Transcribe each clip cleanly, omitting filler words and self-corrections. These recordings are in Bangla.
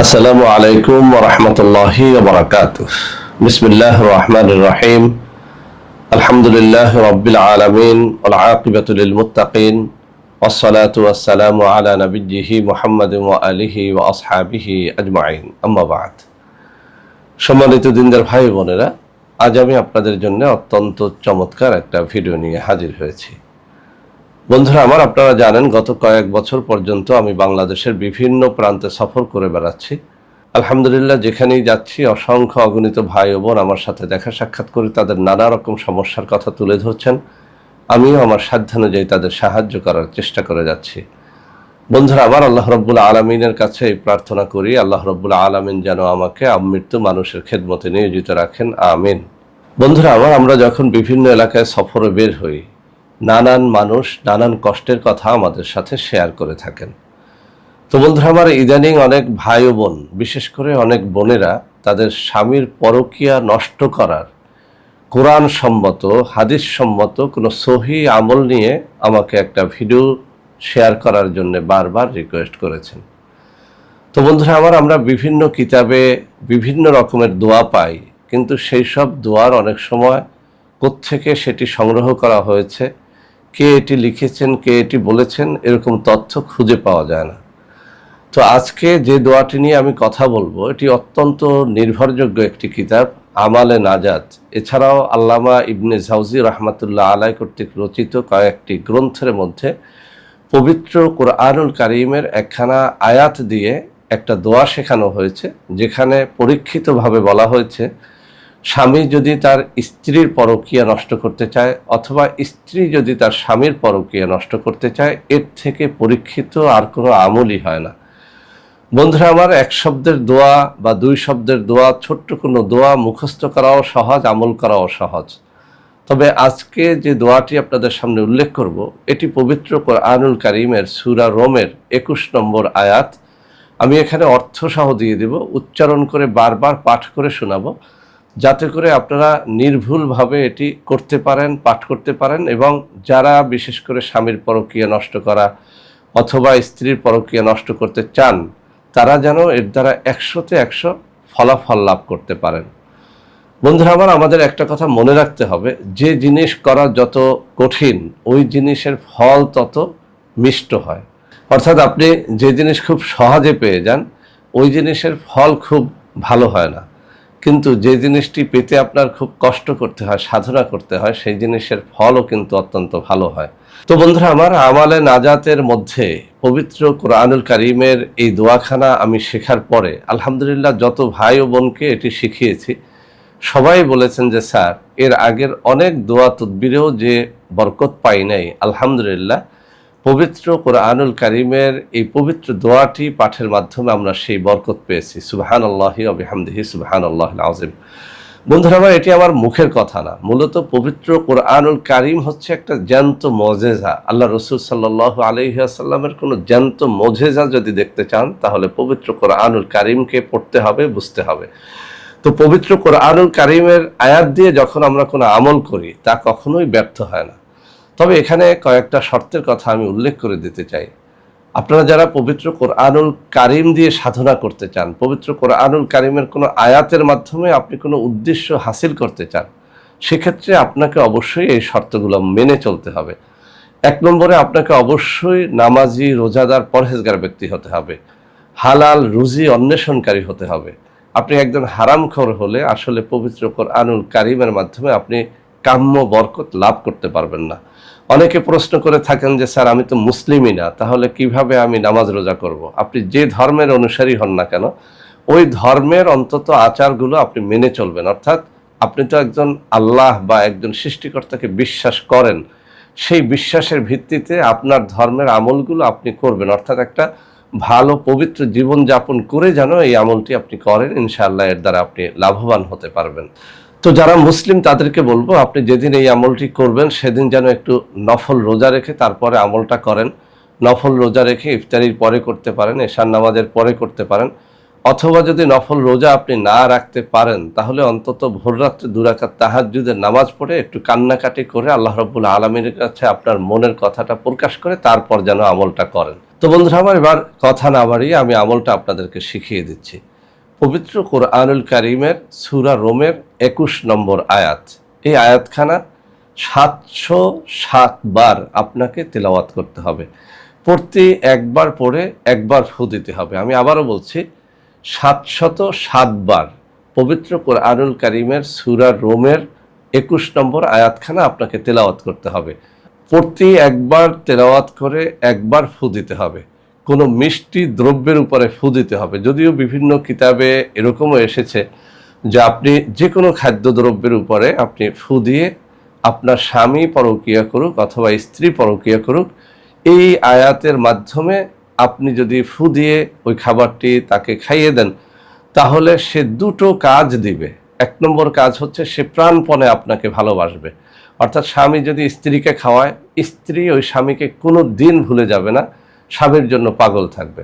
আসসালামু আলাইকুম ওয়া রাহমাতুল্লাহি ওয়া বারাকাতুহু। বিসমিল্লাহির রহমানির রহিম। আলহামদুলিল্লাহি রাব্বিল আলামিন ওয়াল আকিবাতু লিল মুত্তাকিন ওয়াসসালাতু ওয়াসসালামু আলা নাবিয়্যিহি মুহাম্মাদিন ওয়া আলিহি ওয়া আসহাবিহি আজমাইন। আম্মা বা'দ। সম্মানিত দিনদার ভাই বোনেরা, আজ আমি আপনাদের জন্য অত্যন্ত চমৎকার একটা ভিডিও নিয়ে হাজির হয়েছি। বন্ধুরা আমার, আপনারা জানেন গত কয়েক বছর পর্যন্ত আমি বাংলাদেশের বিভিন্ন প্রান্তে সফর করে বেড়াচ্ছি। আলহামদুলিল্লাহ, যেখানেই যাচ্ছি অসংখ্য অগণিত ভাই ও বোন আমার সাথে দেখা সাক্ষাৎ করে তাদের নানা রকম সমস্যার কথা তুলে ধরছেন। আমিও আমার সাধ্যানুযায়ী তাদের সাহায্য করার চেষ্টা করে যাচ্ছি। বন্ধুরা আমার, আল্লাহ রব্বুল আলমিনের কাছে এই প্রার্থনা করি, আল্লাহ রব্বুল আলমিন যেন আমাকে আমৃত্যু মানুষের খেদমতে নিয়োজিত রাখেন, আমিন। বন্ধুরা আমার, আমরা যখন বিভিন্ন এলাকায় সফরে বের হই, নানান মানুষ নানান কষ্টের কথা আমাদের সাথে শেয়ার করে থাকেন। তো বন্ধুরা আমার, ইদানিং অনেক ভাই ও বোন, বিশেষ করে অনেক বোনেরা তাদের স্বামীর পরকীয়া নষ্ট করার কোরআন সম্মত হাদিস সম্মত কোনো সহি আমল নিয়ে আমাকে একটা ভিডিও শেয়ার করার জন্য বারবার রিকোয়েস্ট করেছেন। তো বন্ধুরা আমার, আমরা বিভিন্ন কিতাবে বিভিন্ন রকমের দোয়া পাই, কিন্তু সেই সব দোয়ার অনেক সময় কোত্থেকে সেটি সংগ্রহ করা হয়েছে, কে এটি লিখেছেন, কে এটি বলেছেন, এরকম তথ্য খুঁজে পাওয়া যায় না। তো আজকে যে দোয়াটি নিয়ে আমি কথা বলবো, এটি অত্যন্ত নির্ভরযোগ্য একটি কিতাব, আমালে নাজাত। এছাড়াও আল্লামা ইবনে জাওজি রাহমাতুল্লাহ আলাই কর্তৃক রচিত কয়েকটি গ্রন্থের মধ্যে পবিত্র কুরআনুল কারীমের একখানা আয়াত দিয়ে একটা দোয়া শেখানো হয়েছে, যেখানে পরীক্ষিতভাবে বলা হয়েছে স্বামী যদি তার স্ত্রীর পরকীয়া নষ্ট করতে চায় অথবা স্ত্রী যদি তার স্বামীর পরকীয়া নষ্ট করতে চায়, এর থেকে পরীক্ষিত আর কোনো আমলই হয় না। বন্ধুরা আমার, এক শব্দের দোয়া বা দুই শব্দের দোয়া, ছোট্ট কোনো দোয়া মুখস্থ করাও সহজ, আমল করাও সহজ। তবে আজকে যে দোয়াটি আপনাদের সামনে উল্লেখ করব, এটি পবিত্র কুরআনুল কারীমের সূরা রোমের 21 নম্বর আয়াত। আমি এখানে অর্থ সহ দিয়ে দেব, উচ্চারণ করে বারবার পাঠ করে শোনাবো, যাতে করে আপনারা নির্ভুলভাবে এটি করতে পারেন, পাঠ করতে পারেন। এবং যারা বিশেষ করে স্বামীর পরকীয়া নষ্ট করা অথবা স্ত্রীর পরকীয়া নষ্ট করতে চান, তারা যেন এর দ্বারা 100তে 100 ফলাফল লাভ করতে পারেন। বন্ধুরা আমার, আমাদের একটা কথা মনে রাখতে হবে, যে জিনিস করা যত কঠিন, ওই জিনিসের ফল তত মিষ্ট হয়। অর্থাৎ আপনি যে জিনিস খুব সহজে পেয়ে যান, ওই জিনিসের ফল খুব ভালো হয় না। কিন্তু যে জিনিসটি পেতে আপনার খুব কষ্ট করতে হয়, সাধনা করতে হয়, সেই জিনিসের ফলও কিন্তু অত্যন্ত ভালো হয়। তো বন্ধুরা আমার, আমালে নাজাতের মধ্যে পবিত্র কুরআনুল কারীমের এই দোয়াখানা আমি শেখার পরে আলহামদুলিল্লাহ যত ভাই ও বোনকে এটি শিখিয়েছি, সবাই বলেছেন যে স্যার, এর আগের অনেক দোয়া তদবিরেও যে বরকত পাই নাই, আলহামদুলিল্লাহ পবিত্র কুরআনুল কারীমের এই পবিত্র দোয়াটি পাঠের মাধ্যমে আমরা সেই বরকত পেয়েছি। সুবহানাল্লাহি ওয়া বিহামদিহি সুবহানাল্লাহিল আযীম। বন্ধুরা আমার, এটি আমার মুখের কথা না, মূলত পবিত্র কুরআনুল কারীম হচ্ছে একটা জ্যান্ত মুজিজা। আল্লাহ রাসূল সাল্লাল্লাহু আলাইহি ওয়াসাল্লামের কোনো জ্যান্ত মুজিজা যদি দেখতে চান, তাহলে পবিত্র কুরআনুল কারীমকে পড়তে হবে, বুঝতে হবে। তো পবিত্র কুরআনুল কারীমের আয়াত দিয়ে যখন আমরা কোনো আমল করি, তা কখনোই ব্যর্থ হয় না। তবে এখানে কয়েকটা শর্তের কথা আমি উল্লেখ করে দিতে চাই। আপনারা যারা পবিত্র কুরআনুল কারীম দিয়ে সাধনা করতে চান, পবিত্র কুরআনুল কারীমের কোনো আয়াতের মাধ্যমে আপনি কোনো উদ্দেশ্য হাসিল করতে চান, সেক্ষেত্রে আপনাকে অবশ্যই এই শর্তগুলো মেনে চলতে হবে। 1 নম্বরে আপনাকে অবশ্যই নামাজি, রোজাদার, পরহেজগার ব্যক্তি হতে হবে। হালাল রুজি অন্বেষণকারী হতে হবে। আপনি একজন হারামখোর হলে আসলে পবিত্র কুরআনুল কারীমের মাধ্যমে আপনি কাম্য বরকত লাভ করতে পারবেন না। অনেকে প্রশ্ন করে থাকেন যে স্যার, আমি তো মুসলিমই না, তাহলে কিভাবে আমি নামাজ রোজা করব? আপনি যে ধর্মের অনুসারী হন না কেন, ওই ধর্মের অন্তত আচারগুলো আপনি মেনে চলবেন। অর্থাৎ আপনি তো একজন আল্লাহ বা একজন সৃষ্টিকর্তাকে বিশ্বাস করেন, সেই বিশ্বাসের ভিত্তিতে আপনার ধর্মের আমলগুলো আপনি করবেন। অর্থাৎ একটা ভালো পবিত্র জীবন যাপন করে যেন এই আমলটি আপনি করেন, ইনশাআল্লাহ এর দ্বারা আপনি লাভবান হতে পারবেন। তো যারা মুসলিম তাদেরকে বলবো, আপনি যেদিন এই আমলটি করবেন সেদিন যেন একটু নফল রোজা রেখে তারপরে আমলটা করেন। নফল রোজা রেখে ইফতারির পরে করতে পারেন, এশার নামাজের পরে করতে পারেন। অথবা যদি নফল রোজা আপনি না রাখতে পারেন, তাহলে অন্তত ভোররাত্রে 2 রাকাত তাহাজ্জুদের নামাজ পড়ে একটু কান্নাকাটি করে আল্লাহ রাব্বুল আলামিনের কাছে আপনার মনের কথাটা প্রকাশ করে তারপর যেন আমলটা করেন। তো বন্ধুরা আমার, এবার কথা না বাড়িয়ে আমি আমলটা আপনাদেরকে শিখিয়ে দিচ্ছি। পবিত্র কোরআনুল কারীমের সূরা রোমের 21 নম্বর আয়াত, এই আয়াতখানা 707 বার আপনাকে তেলাওয়াত করতে হবে। প্রতি একবার পড়ে একবার ফু দিতে হবে। আমি আবারও বলছি, 707 বার পবিত্র কোরআনুল কারীমের সূরা রোমের 21 নম্বর আয়াতখানা আপনাকে তেলাওয়াত করতে হবে। প্রতি একবার তেলাওয়াত করে একবার ফু দিতে হবে। কোনো মিষ্টি দ্রব্যের উপরে ফু দিতে হবে। যদিও বিভিন্ন কিতাবে এরকমও এসেছে যে আপনি যে কোনো খাদ্যদ্রব্যের উপরে আপনি ফু দিয়ে আপনার স্বামী পরকীয়া করুক অথবা স্ত্রী পরকীয়া করুক, এই আয়াতের মাধ্যমে আপনি যদি ফু দিয়ে ওই খাবারটি তাকে খাইয়ে দেন, তাহলে সে দুটো কাজ দিবে। 1 নম্বর কাজ হচ্ছে সে প্রাণপণে আপনাকে ভালোবাসবে। অর্থাৎ স্বামী যদি স্ত্রীকে খাওয়ায়, স্ত্রী ওই স্বামীকে কোনো দিন ভুলে যাবে না, স্বামীর জন্য পাগল থাকবে।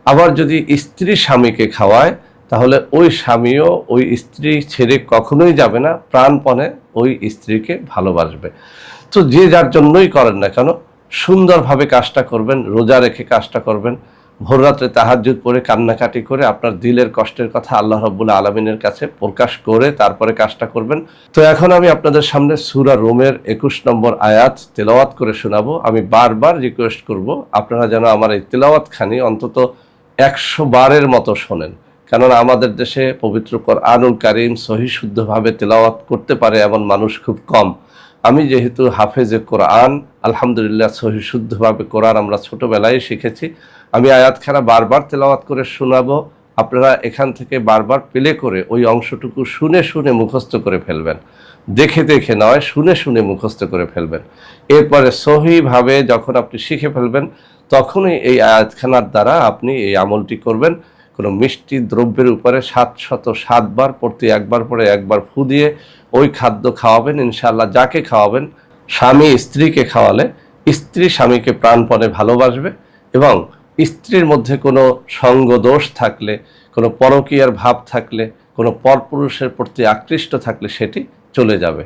আবার যদি স্ত্রী স্বামীকে খাওয়ায়, তাহলে ওই স্বামীও ওই স্ত্রী ছেড়ে কখনোই যাবে না, প্রাণপণে ওই স্ত্রীকে ভালোবাসবে। তো যে যার জন্যই করেন না কেন, সুন্দরভাবে কাজটা করবেন, রোজা রেখে কাজটা করবেন, ভোররাত্রে তাহাজ্জুদ পড়ে কান্নাকাটি করে আপনার দিলের কষ্টের কথা আল্লাহ রাব্বুল আলামিনের কাছে প্রকাশ করে তারপরে কাজটা করবেন। তো এখন আমি আপনাদের সামনে সূরা রোমের 21 নম্বর আয়াত তেলাওয়াত করে শোনাবো। আমি বারবার রিকোয়েস্ট করব আপনারা যেন আমার এই তেলাওয়াতখানি অন্তত 100 বারের মতো শোনেন, কেননা আমাদের দেশে পবিত্র কোরআনুল কারীম সহিহ শুদ্ধভাবে তেলাওয়াত করতে পারে এমন মানুষ খুব কম। আমি যেহেতু হাফেজে কোরআন, আলহামদুলিল্লাহ সহিহ শুদ্ধভাবে কোরআন আমরা ছোটবেলায় শিখেছি, আমি আয়াতখানা বারবার তেলাওয়াত করে শোনাবো। আপনারা এখান থেকে বারবার প্লে করে ওই অংশটুকু শুনে শুনে মুখস্থ করে ফেলবেন। দেখে দেখে নয়, শুনে শুনে মুখস্থ করে ফেলবেন। এরপরে সহিভাবে যখন আপনি শিখে ফেলবেন, তখনই এই আয়াতখানার দ্বারা আপনি এই আমলটি করবেন। কোনো মিষ্টি দ্রব্যের উপরে 707 বার প্রতি একবার পরে একবার ফু দিয়ে ওই খাদ্য খাওয়াবেন। ইনশাআল্লাহ যাকে খাওয়াবেন, স্বামী স্ত্রীকে খাওয়ালে স্ত্রী স্বামীকে প্রাণপণে ভালোবাসবে এবং স্ত্রীর মধ্যে কোনো সঙ্গ দোষ থাকলে, কোনো পরকীয়ার ভাব থাকলে, কোনো পরপুরুষের প্রতি আকৃষ্ট থাকলে সেটি চলে যাবে।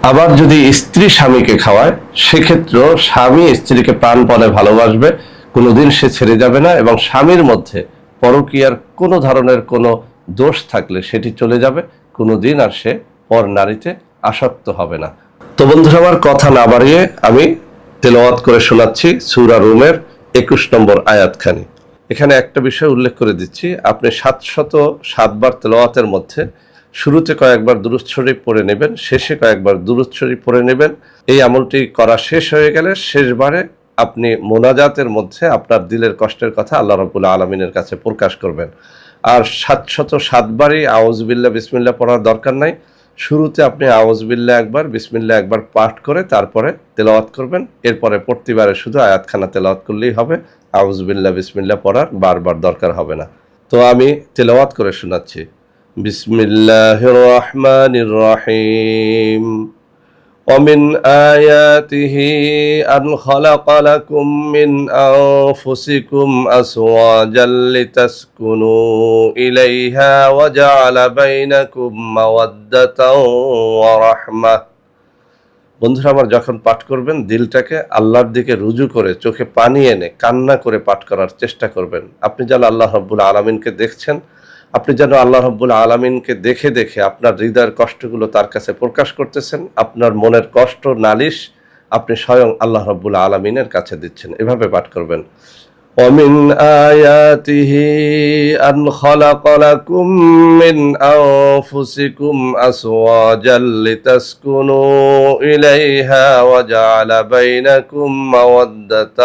আবার যদি স্ত্রী স্বামীকে খাওয়ায়, সেক্ষেত্রেও স্বামী স্ত্রীকে প্রাণপণে ভালোবাসবে, কোনোদিন সে ছেড়ে যাবে না এবং স্বামীর মধ্যে পরকীয়ার কোনো ধরনের কোনো দোষ থাকলে সেটি চলে যাবে, কোনোদিন আর সে পর নারীতে আসক্ত হবে না। তো বন্ধুরা আমার, কথা না বাড়িয়ে আমি তেলাওয়াত করে শোনাচ্ছি সূরা রোমের 21 নম্বর আয়াতখানি। এখানে একটা বিষয় উল্লেখ করে দিচ্ছি, আপনি 707 বার তেলাওয়াতের মধ্যে শুরুতে কয়েকবার দুরূদ শরীফ পড়ে নেবেন, শেষে কয়েকবার দুরূদ শরীফ পড়ে নেবেন। এই আমলটি করা শেষ হয়ে গেলে শেষবারে আপনি মোনাজাতের মধ্যে আপনার দিলের কষ্টের কথা আল্লাহ রাব্বুল আলামিনের কাছে প্রকাশ করবেন। আর 707 বারই আউযুবিল্লাহ বিসমিল্লাহ পড়ার দরকার নাই। শুরুতে আপনি আউযুবিল্লাহ একবার, বিসমিল্লাহ একবার পাঠ করে তারপরে তেলাওয়াত করবেন। এরপরে প্রতিবারে শুধু আয়াতখানা তেলাওয়াত করলেই হবে, আউযুবিল্লাহ বিসমিল্লাহ পড়ার বারবার দরকার হবে না। তো আমি তেলাওয়াত করে শোনাচ্ছি। বিসমিল্লাহির রহমানির রহিম। ومن آياته أن خلق لكم من أنفسكم أزواجا لتسكنوا إليها وجعل بينكم مودة ورحمة। বন্ধুরা আমার, যখন পাঠ করবেন দিলটাকে আল্লাহর দিকে রুজু করে চোখে পানি এনে কান্না করে পাঠ করার চেষ্টা করবেন। আপনি যেন আল্লাহ রাব্বুল আলামিনকে দেখছেন, আপনি যেন আল্লাহ রাব্বুল আলামিনকে দেখে দেখে আপনার হৃদয়ের কষ্টগুলো তার কাছে প্রকাশ করতেছেন। আপনার মনের কষ্ট নালিশ আপনি স্বয়ং আল্লাহ রাব্বুল আলামিনের কাছে দিচ্ছেন। এভাবে পাঠ করবেন। ومن آياته أن خلق لكم من أنفسكم أزواجا لتسكنوا إليها وجعل بينكم مودة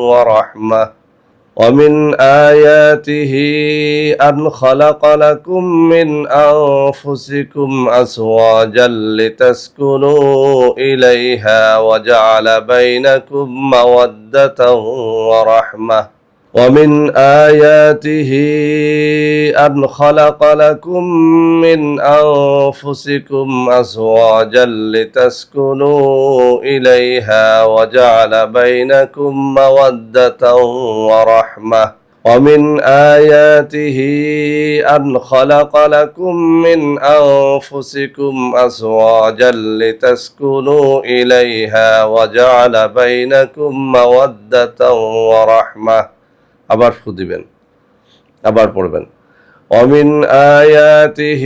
ورحمة ومن آياته أن خلق لكم من أنفسكم أزواجا لتسكنوا إليها وجعل بينكم مودة ورحمة ومن آياته أن خلق لكم من أنفسكم أزواجا لتسكنوا إليها وجعل بينكم مودة ورحمة ومن آياته أن خلق لكم من أنفسكم أزواجا لتسكنوا إليها وجعل بينكم مودة ورحمة আবার ফুদিবেন আবার পড়বেন ومن آياته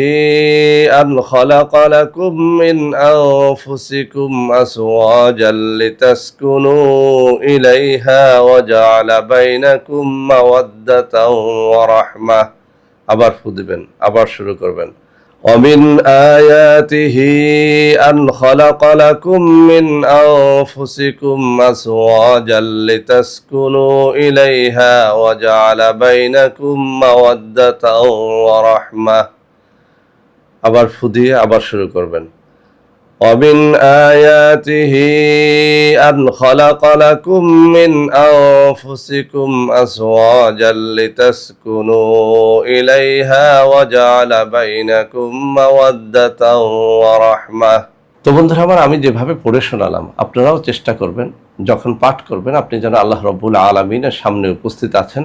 أن خلق لكم من أنفسكم أزواجا لتسكنوا إليها وجعل بينكم مودة ورحمة আবার ফুদিবেন আবার শুরু করবেন ومن آياته أن خلق لكم من أنفسكم أزواجا لتسكنوا إليها وجعل بينكم مودة ورحمة আবার ফুদিয়ে আবার শুরু করবেন ومن آياته أن خلق لكم من أنفسكم أزواجا لتسكنوا إليها وجعل بينكم مودة ورحمة তো বন্ধুরা আমার, আমি যেভাবে পড়ে শোনালাম আপনারাও চেষ্টা করবেন যখন পাঠ করবেন আপনি যেন আল্লাহ রাব্বুল আলামিনের সামনে উপস্থিত আছেন,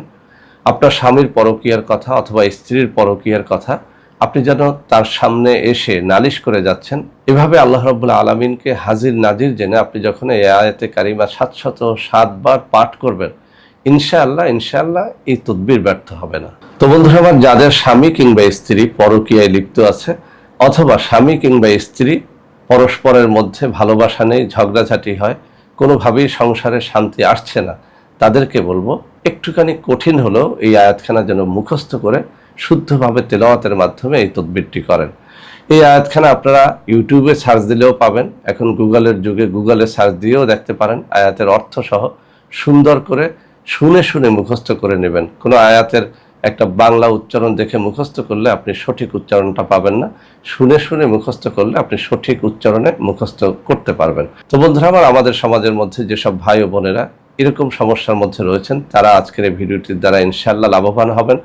আপনার স্বামীর পরকীয়ার কথা অথবা স্ত্রীর পরকীয়ার কথা আপনি যেন তার সামনে এসে নালিশ করে যাচ্ছেন, এভাবে আল্লাহ রাব্বুল আলামিনকে হাজির নাজির জেনে আপনি যখন এই আয়াতে কারিমা 707 বার পাঠ করবেন, ইনশাআল্লাহ এই তদবির ব্যর্থ হবে না। তো বন্ধুরা আমার, যাদের স্বামী কিংবা স্ত্রী পরকীয়ায় লিপ্ত আছে অথবা স্বামী কিংবা স্ত্রী পরস্পরের মধ্যে ভালোবাসা নেই, ঝগড়াঝাটি হয়, কোনোভাবেই সংসারে শান্তি আসছে না, তাদেরকে বলবো একটুখানি কঠিন হলেও এই আয়াতখানা যেন মুখস্থ করে শুদ্ধভাবে তেলাওয়াতের মাধ্যমে এই তদবিরটি করেন। এই আয়াতখানা আপনারা ইউটিউবে সার্চ দিলেও পাবেন, এখন গুগলের যুগে গুগলে সার্চ দিয়েও দেখতে পারেন। আয়াতের অর্থ সহ সুন্দর করে শুনে শুনে মুখস্থ করে নেবেন। কোনো আয়াতের একটা বাংলা উচ্চারণ দেখে মুখস্থ করলে আপনি সঠিক উচ্চারণটা পাবেন না, শুনে শুনে মুখস্থ করলে আপনি সঠিক উচ্চারণে মুখস্থ করতে পারবেন। তো বন্ধুরা আমার, আমাদের সমাজের মধ্যে যেসব ভাই ও বোনেরা এরকম সমস্যার মধ্যে রয়েছেন তারা আজকের এই ভিডিওটির দ্বারা ইনশাআল্লাহ লাভবান হবেন।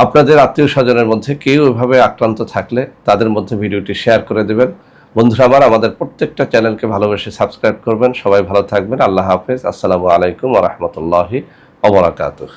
আপনাদের আত্মীয় স্বজনের মধ্যে কেউ এভাবে আক্রান্ত থাকলে তাদের মধ্যে ভিডিওটি শেয়ার করে দেবেন। বন্ধুরা আমার, আমাদের প্রত্যেকটা চ্যানেলকে ভালোবেসে সাবস্ক্রাইব করবেন। সবাই ভালো থাকবেন। আল্লাহ হাফেজ। আসসালামু আলাইকুম ওয়া রাহমাতুল্লাহি ওয়া বারাকাতুহু।